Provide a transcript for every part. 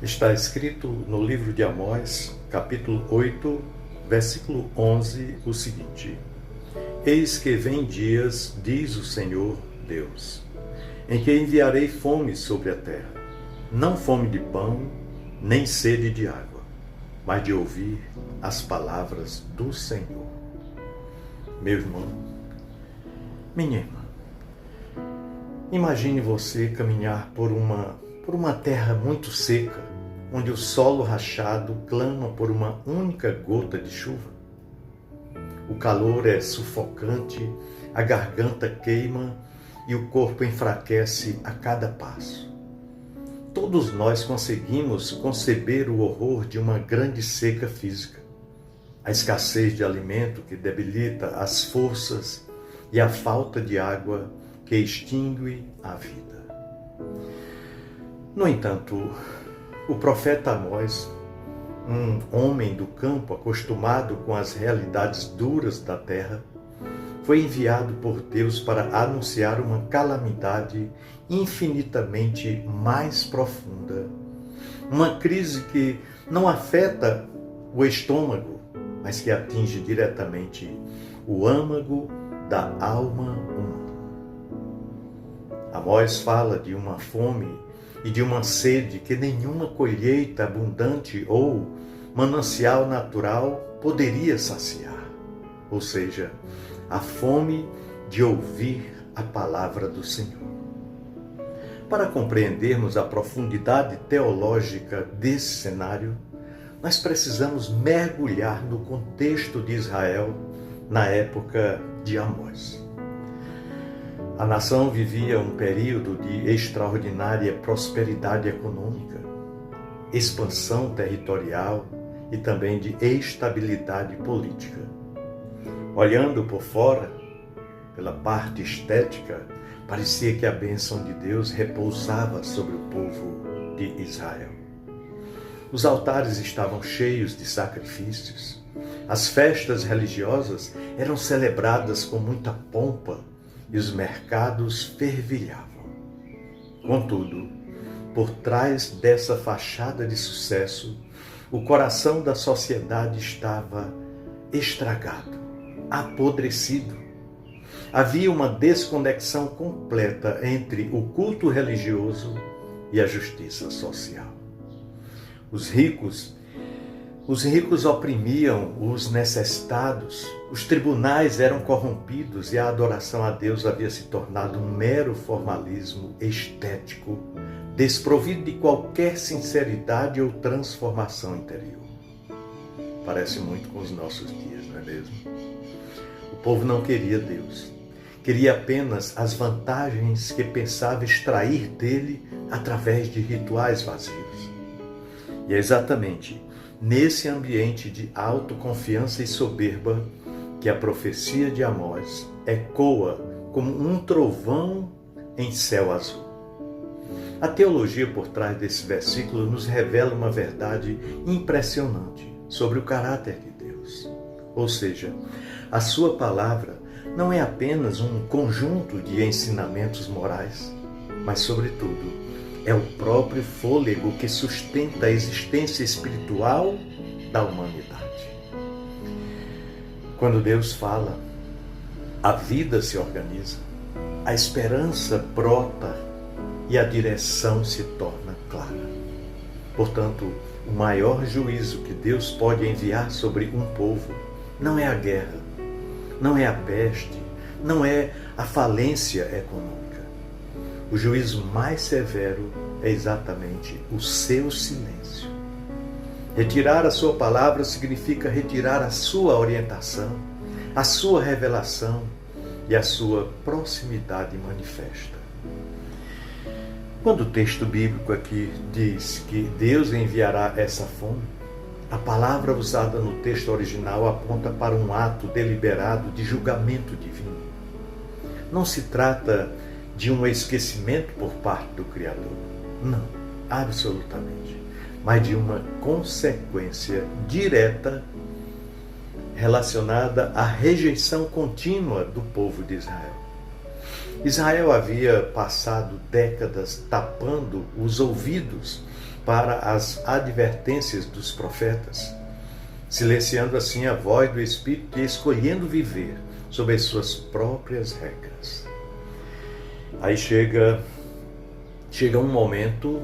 Está escrito no livro de Amós, capítulo 8, versículo 11, o seguinte: Eis que vem dias, diz o Senhor Deus, em que enviarei fome sobre a terra, não fome de pão, nem sede de água, mas de ouvir as palavras do Senhor. Meu irmão, minha irmã, imagine você caminhar por uma terra muito seca, onde o solo rachado clama por uma única gota de chuva. O calor é sufocante, a garganta queima e o corpo enfraquece a cada passo. Todos nós conseguimos conceber o horror de uma grande seca física, a escassez de alimento que debilita as forças e a falta de água que extingue a vida. No entanto, o profeta Amós, um homem do campo acostumado com as realidades duras da terra, foi enviado por Deus para anunciar uma calamidade infinitamente mais profunda. Uma crise que não afeta o estômago, mas que atinge diretamente o âmago da alma humana. Amós fala de uma fome e de uma sede que nenhuma colheita abundante ou manancial natural poderia saciar. Ou seja, a fome de ouvir a palavra do Senhor. Para compreendermos a profundidade teológica desse cenário, nós precisamos mergulhar no contexto de Israel na época de Amós. A nação vivia um período de extraordinária prosperidade econômica, expansão territorial e também de estabilidade política. Olhando por fora, pela parte estética, parecia que a bênção de Deus repousava sobre o povo de Israel. Os altares estavam cheios de sacrifícios, as festas religiosas eram celebradas com muita pompa e os mercados fervilhavam. Contudo, por trás dessa fachada de sucesso, o coração da sociedade estava estragado, apodrecido. Havia uma desconexão completa entre o culto religioso e a justiça social. Os ricos oprimiam os necessitados, os tribunais eram corrompidos e a adoração a Deus havia se tornado um mero formalismo estético, desprovido de qualquer sinceridade ou transformação interior. Parece muito com os nossos dias, não é mesmo? O povo não queria Deus, queria apenas as vantagens que pensava extrair dele através de rituais vazios. E é exatamente nesse ambiente de autoconfiança e soberba que a profecia de Amós ecoa como um trovão em céu azul. A teologia por trás desse versículo nos revela uma verdade impressionante sobre o caráter de Deus. Ou seja, a sua palavra não é apenas um conjunto de ensinamentos morais, mas, sobretudo, é o próprio fôlego que sustenta a existência espiritual da humanidade. Quando Deus fala, a vida se organiza, a esperança brota e a direção se torna clara. Portanto, o maior juízo que Deus pode enviar sobre um povo não é a guerra, não é a peste, não é a falência econômica. O juízo mais severo é exatamente o seu silêncio. Retirar a sua palavra significa retirar a sua orientação, a sua revelação e a sua proximidade manifesta. Quando o texto bíblico aqui diz que Deus enviará essa fome, a palavra usada no texto original aponta para um ato deliberado de julgamento divino. Não se trata de um esquecimento por parte do Criador. Não, absolutamente. Mas de uma consequência direta relacionada à rejeição contínua do povo de Israel. Israel havia passado décadas tapando os ouvidos para as advertências dos profetas, silenciando assim a voz do Espírito e escolhendo viver sob as suas próprias regras. Aí chega um momento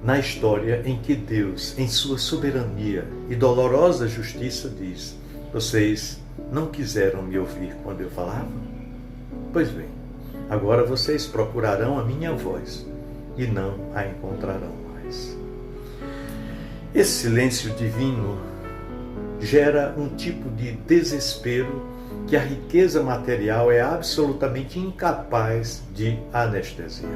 na história em que Deus, em sua soberania e dolorosa justiça, diz: vocês não quiseram me ouvir quando eu falava? Pois bem, agora vocês procurarão a minha voz e não a encontrarão mais. Esse silêncio divino gera um tipo de desespero que a riqueza material é absolutamente incapaz de anestesiar.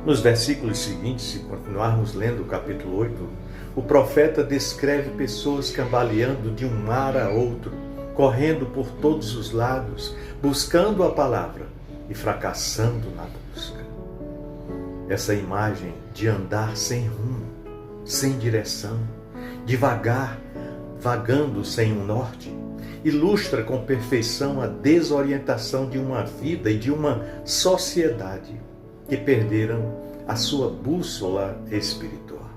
Nos versículos seguintes, se continuarmos lendo o capítulo 8, o profeta descreve pessoas cambaleando de um mar a outro, correndo por todos os lados, buscando a palavra e fracassando na busca. Essa imagem de andar sem rumo, sem direção, devagar, vagando sem um norte, ilustra com perfeição a desorientação de uma vida e de uma sociedade que perderam a sua bússola espiritual.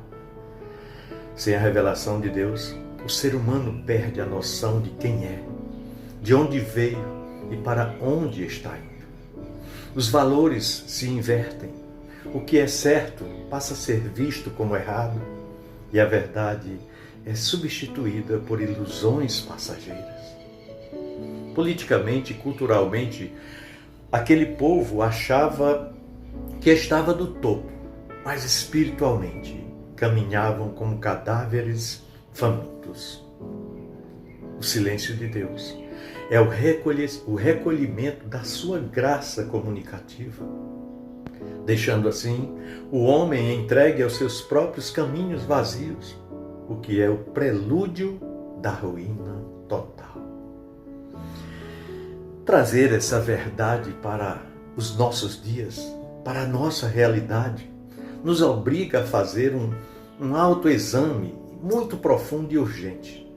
Sem a revelação de Deus, o ser humano perde a noção de quem é, de onde veio e para onde está indo. Os valores se invertem, o que é certo passa a ser visto como errado e a verdade é substituída por ilusões passageiras. Politicamente e culturalmente, aquele povo achava que estava do topo, mas espiritualmente caminhavam como cadáveres famintos. O silêncio de Deus é o recolhimento da sua graça comunicativa, deixando assim o homem entregue aos seus próprios caminhos vazios, o que é o prelúdio da ruína total. Trazer essa verdade para os nossos dias, para a nossa realidade, nos obriga a fazer um autoexame muito profundo e urgente.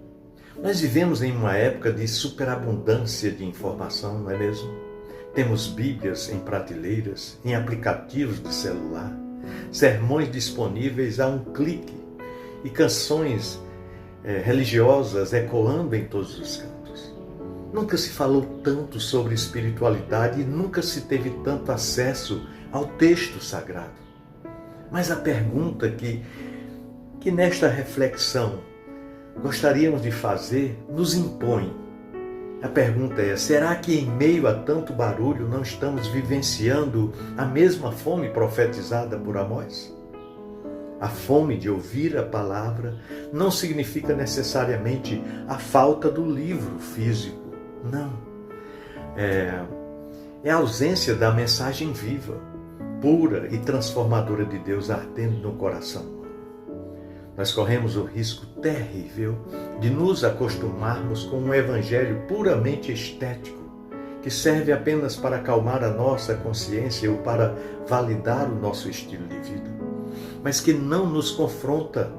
Nós vivemos em uma época de superabundância de informação, não é mesmo? Temos Bíblias em prateleiras, em aplicativos de celular, sermões disponíveis a um clique e canções religiosas ecoando em todos os cantos. Nunca se falou tanto sobre espiritualidade e nunca se teve tanto acesso ao texto sagrado. Mas a pergunta que nesta reflexão gostaríamos de fazer nos impõe. A pergunta é: será que em meio a tanto barulho não estamos vivenciando a mesma fome profetizada por Amós? A fome de ouvir a palavra não significa necessariamente a falta do livro físico. Não. É a ausência da mensagem viva, pura e transformadora de Deus ardendo no coração humano. Nós corremos o risco terrível de nos acostumarmos com um evangelho puramente estético, que serve apenas para acalmar a nossa consciência ou para validar o nosso estilo de vida, mas que não nos confronta,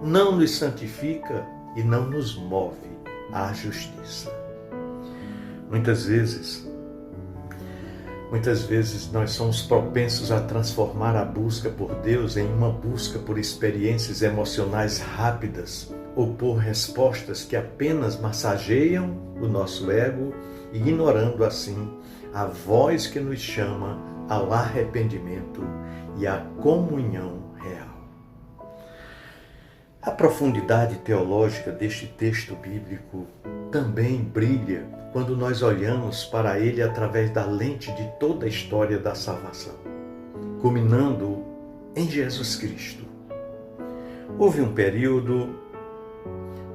não nos santifica e não nos move à justiça. Muitas vezes nós somos propensos a transformar a busca por Deus em uma busca por experiências emocionais rápidas ou por respostas que apenas massageiam o nosso ego, ignorando assim a voz que nos chama ao arrependimento e à comunhão real. A profundidade teológica deste texto bíblico também brilha quando nós olhamos para ele através da lente de toda a história da salvação, culminando em Jesus Cristo. Houve um período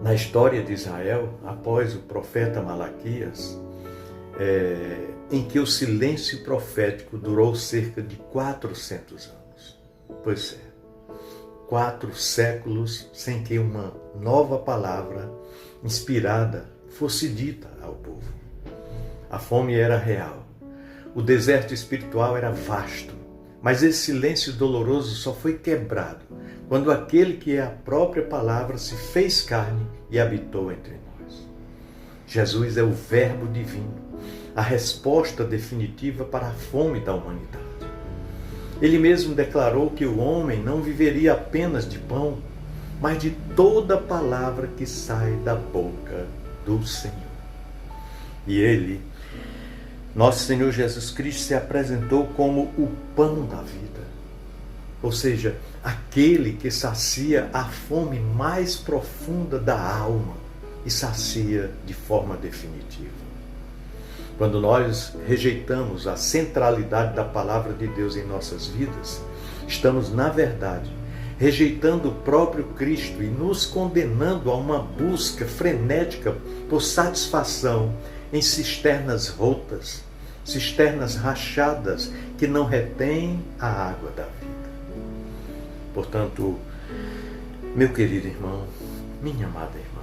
na história de Israel, após o profeta Malaquias, em que o silêncio profético durou cerca de 400 anos. Pois é, 4 séculos sem que uma nova palavra inspirada fosse dita ao povo. A fome era real, o deserto espiritual era vasto, mas esse silêncio doloroso só foi quebrado quando aquele que é a própria palavra se fez carne e habitou entre nós. Jesus é o Verbo divino, a resposta definitiva para a fome da humanidade. Ele mesmo declarou que o homem não viveria apenas de pão, mas de toda palavra que sai da boca do Senhor. E ele, nosso Senhor Jesus Cristo, se apresentou como o pão da vida, ou seja, aquele que sacia a fome mais profunda da alma e sacia de forma definitiva. Quando nós rejeitamos a centralidade da palavra de Deus em nossas vidas, estamos, na verdade, rejeitando o próprio Cristo e nos condenando a uma busca frenética por satisfação em cisternas rotas, cisternas rachadas que não retêm a água da vida. Portanto, meu querido irmão, minha amada irmã,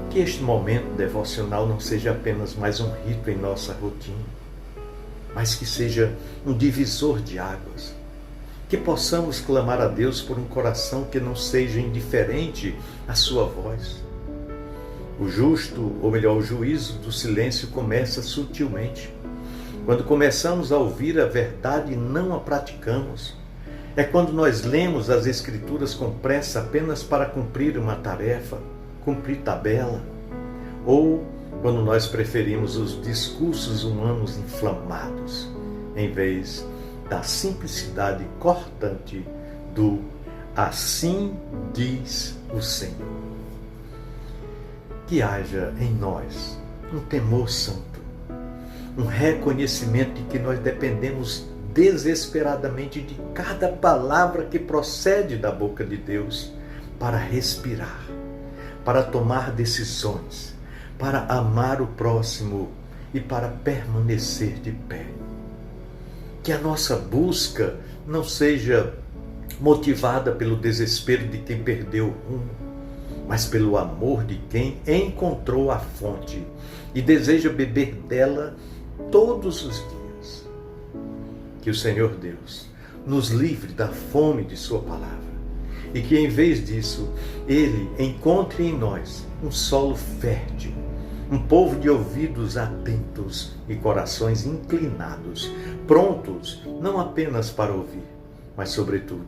que este momento devocional não seja apenas mais um rito em nossa rotina, mas que seja um divisor de águas. Que possamos clamar a Deus por um coração que não seja indiferente à sua voz. O justo, ou melhor, o juízo do silêncio começa sutilmente. Quando começamos a ouvir a verdade e não a praticamos. É quando nós lemos as Escrituras com pressa apenas para cumprir uma tarefa, cumprir tabela, ou quando nós preferimos os discursos humanos inflamados, em vez da simplicidade cortante do assim diz o Senhor. Que haja em nós um temor santo, um reconhecimento de que nós dependemos desesperadamente de cada palavra que procede da boca de Deus para respirar, para tomar decisões, para amar o próximo e para permanecer de pé. Que a nossa busca não seja motivada pelo desespero de quem perdeu o rumo, mas pelo amor de quem encontrou a fonte e deseja beber dela todos os dias. Que o Senhor Deus nos livre da fome de sua palavra e que, em vez disso, Ele encontre em nós um solo fértil, um povo de ouvidos atentos e corações inclinados, prontos não apenas para ouvir, mas, sobretudo,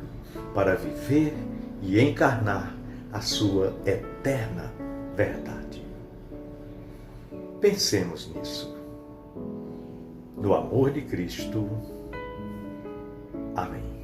para viver e encarnar a sua eterna verdade. Pensemos nisso. No amor de Cristo. Amém.